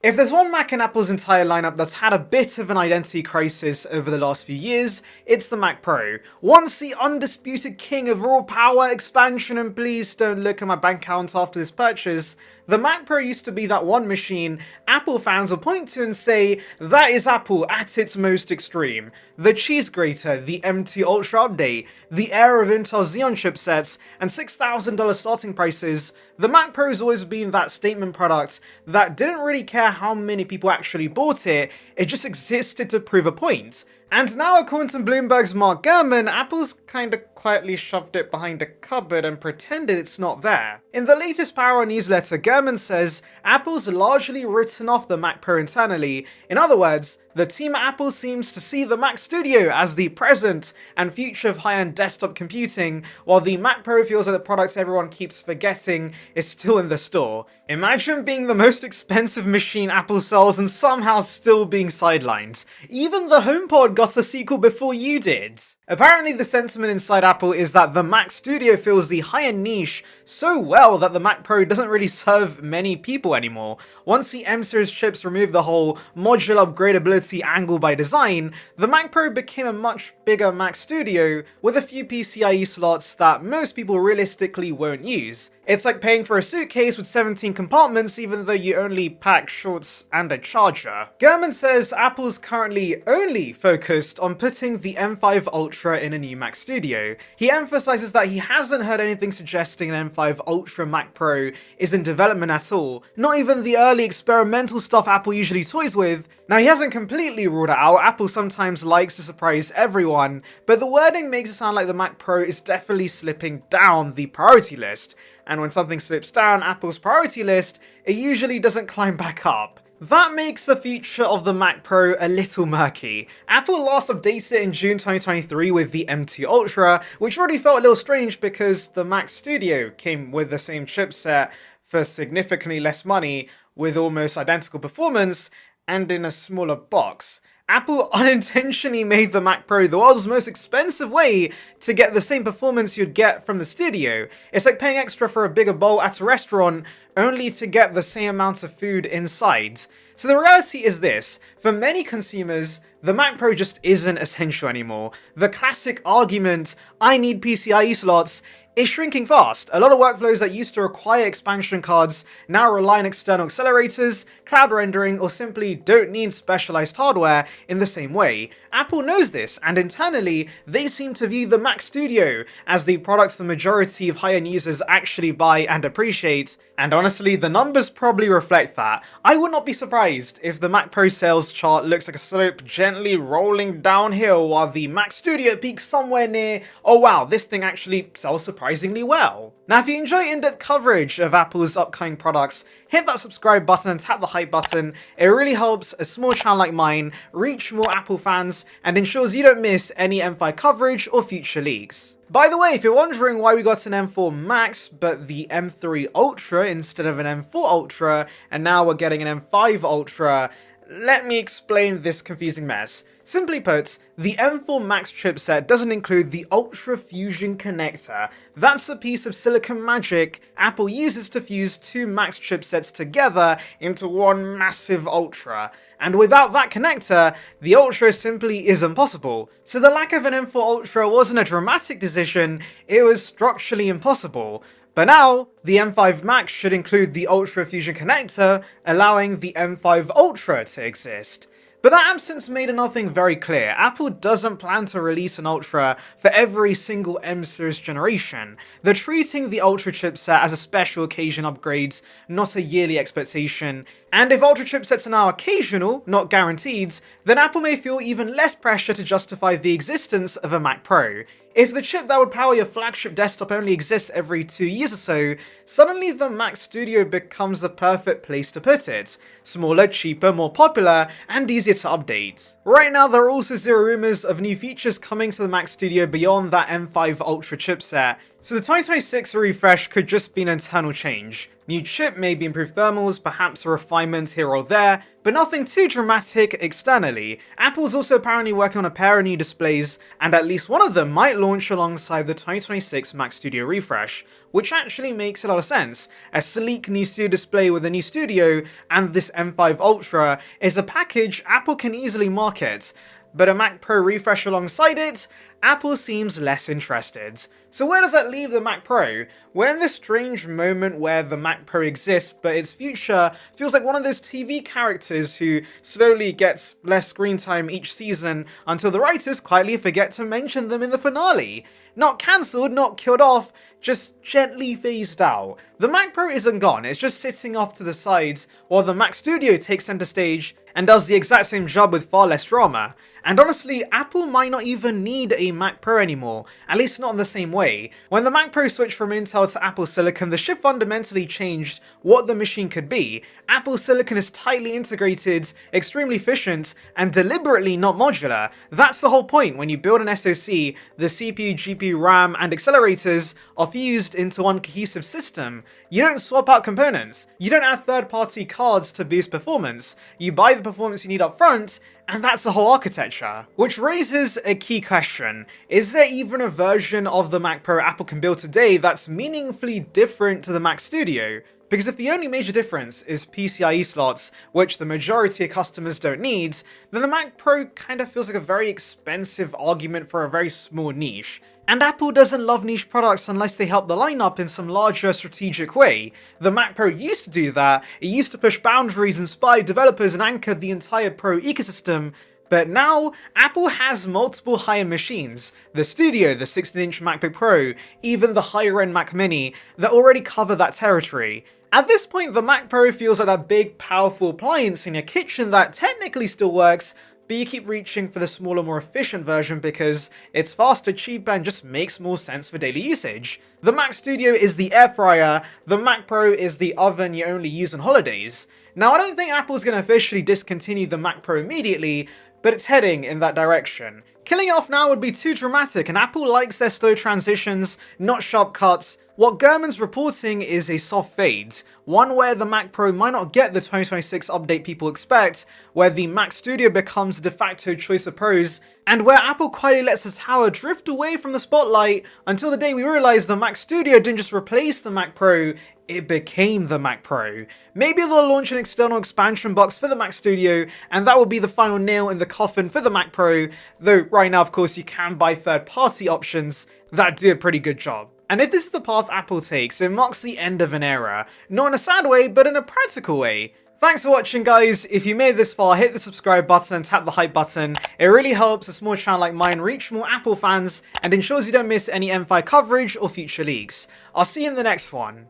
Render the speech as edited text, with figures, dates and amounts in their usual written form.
If there's one Mac in Apple's entire lineup that's had a bit of an identity crisis over the last few years, it's the Mac Pro. Once the undisputed king of raw power, expansion, and please don't look at my bank account after this purchase, the Mac Pro used to be that one machine Apple fans will point to and say, that is Apple at its most extreme. The cheese grater, the M2 Ultra update, the era of Intel Xeon chipsets, and $6,000 starting prices, the Mac Pro has always been that statement product that didn't really care how many people actually bought it, it just existed to prove a point. And now, according to Bloomberg's Mark Gurman, Apple's kinda quietly shoved it behind a cupboard and pretended it's not there. In the latest Power newsletter, Gurman says Apple's largely written off the Mac Pro internally. In other words, the team at Apple seems to see the Mac Studio as the present and future of high-end desktop computing, while the Mac Pro feels like the product everyone keeps forgetting is still in the store. Imagine being the most expensive machine Apple sells and somehow still being sidelined. Even the HomePod got a sequel before you did. Apparently the sentiment inside Apple is that the Mac Studio fills the high-end niche so well that the Mac Pro doesn't really serve many people anymore. Once the M-series chips removed the whole modular upgradability angle by design, the Mac Pro became a much bigger Mac Studio with a few PCIe slots that most people realistically won't use. It's like paying for a suitcase with 17 compartments even though you only pack shorts and a charger. Gurman says Apple's currently only focused on putting the M5 Ultra in a new Mac Studio. He emphasizes that he hasn't heard anything suggesting an M5 Ultra Mac Pro is in development at all, not even the early experimental stuff Apple usually toys with. Now, he hasn't completely ruled it out, Apple sometimes likes to surprise everyone, but the wording makes it sound like the Mac Pro is definitely slipping down the priority list. And when something slips down Apple's priority list, it usually doesn't climb back up. That makes the future of the Mac Pro a little murky. Apple last updated it in June 2023 with the M2 Ultra, which already felt a little strange because the Mac Studio came with the same chipset for significantly less money with almost identical performance and in a smaller box. Apple unintentionally made the Mac Pro the world's most expensive way to get the same performance you'd get from the Studio. It's like paying extra for a bigger bowl at a restaurant only to get the same amount of food inside. So the reality is this, for many consumers, the Mac Pro just isn't essential anymore. The classic argument, I need PCIe slots, is shrinking fast. A lot of workflows that used to require expansion cards now rely on external accelerators, cloud rendering, or simply don't need specialized hardware in the same way. Apple knows this, and internally, they seem to view the Mac Studio as the product the majority of high-end users actually buy and appreciate, and honestly, the numbers probably reflect that. I would not be surprised if the Mac Pro sales chart looks like a slope gently rolling downhill while the Mac Studio peaks somewhere near, oh wow, this thing actually sells surprisingly well. Now, if you enjoy in-depth coverage of Apple's upcoming products, hit that subscribe button and tap the hype button. It really helps a small channel like mine reach more Apple fans and ensures you don't miss any M5 coverage or future leaks. By the way, if you're wondering why we got an M4 Max but the M3 Ultra instead of an M4 Ultra, and now we're getting an M5 Ultra, let me explain this confusing mess. Simply put, the M4 Max chipset doesn't include the Ultra Fusion connector. That's a piece of silicon magic Apple uses to fuse two Max chipsets together into one massive Ultra. And without that connector, the Ultra simply isn't possible. So the lack of an M4 Ultra wasn't a dramatic decision, it was structurally impossible. But now, the M5 Max should include the Ultra Fusion connector, allowing the M5 Ultra to exist. But that absence made another thing very clear. Apple doesn't plan to release an Ultra for every single M-series generation. They're treating the Ultra chipset as a special occasion upgrade, not a yearly expectation. And if Ultra chipsets are now occasional, not guaranteed, then Apple may feel even less pressure to justify the existence of a Mac Pro. If the chip that would power your flagship desktop only exists every 2 years or so, suddenly the Mac Studio becomes the perfect place to put it. Smaller, cheaper, more popular, and easier to update. Right now, there are also zero rumors of new features coming to the Mac Studio beyond that M5 Ultra chipset, so the 2026 refresh could just be an internal change. New chip, maybe improved thermals, perhaps a refinement here or there, but nothing too dramatic externally. Apple's also apparently working on a pair of new displays, and at least one of them might launch alongside the 2026 Mac Studio refresh, which actually makes a lot of sense. A sleek new studio display with a new studio and this M5 Ultra is a package Apple can easily market, but a Mac Pro refresh alongside it? Apple seems less interested. So where does that leave the Mac Pro? We're in this strange moment where the Mac Pro exists, but its future feels like one of those TV characters who slowly gets less screen time each season until the writers quietly forget to mention them in the finale. Not cancelled, not killed off, just gently phased out. The Mac Pro isn't gone, it's just sitting off to the sides while the Mac Studio takes center stage and does the exact same job with far less drama. And honestly, Apple might not even need a Mac Pro anymore, at least not in the same way. When the Mac Pro switched from Intel to Apple Silicon, the shift fundamentally changed what the machine could be. Apple Silicon is tightly integrated, extremely efficient, and deliberately not modular. That's the whole point. When you build an SoC, the CPU, GPU, RAM, and accelerators are fused into one cohesive system. You don't swap out components. You don't add third-party cards to boost performance. You buy the performance you need up front, and that's the whole architecture. Which raises a key question. Is there even a version of the Mac Pro Apple can build today that's meaningfully different to the Mac Studio? Because if the only major difference is PCIe slots, which the majority of customers don't need, then the Mac Pro kind of feels like a very expensive argument for a very small niche. And Apple doesn't love niche products unless they help the lineup in some larger strategic way. The Mac Pro used to do that, it used to push boundaries, inspire developers, and anchor the entire Pro ecosystem. But now, Apple has multiple high-end machines, the Studio, the 16-inch MacBook Pro, even the higher-end Mac Mini, that already cover that territory. At this point, the Mac Pro feels like that big, powerful appliance in your kitchen that technically still works, but you keep reaching for the smaller, more efficient version because it's faster, cheaper, and just makes more sense for daily usage. The Mac Studio is the air fryer, the Mac Pro is the oven you only use on holidays. Now, I don't think Apple's going to officially discontinue the Mac Pro immediately, but it's heading in that direction. Killing it off now would be too dramatic, and Apple likes their slow transitions, not sharp cuts. What Gurman's reporting is a soft fade, one where the Mac Pro might not get the 2026 update people expect, where the Mac Studio becomes a de facto choice of pros, and where Apple quietly lets the tower drift away from the spotlight until the day we realize the Mac Studio didn't just replace the Mac Pro, it became the Mac Pro. Maybe they'll launch an external expansion box for the Mac Studio, and that will be the final nail in the coffin for the Mac Pro, though right now, of course, you can buy third-party options that do a pretty good job. And if this is the path Apple takes, it marks the end of an era. Not in a sad way, but in a practical way. Thanks for watching, guys. If you made it this far, hit the subscribe button and tap the hype button. It really helps a small channel like mine reach more Apple fans and ensures you don't miss any M5 coverage or future leaks. I'll see you in the next one.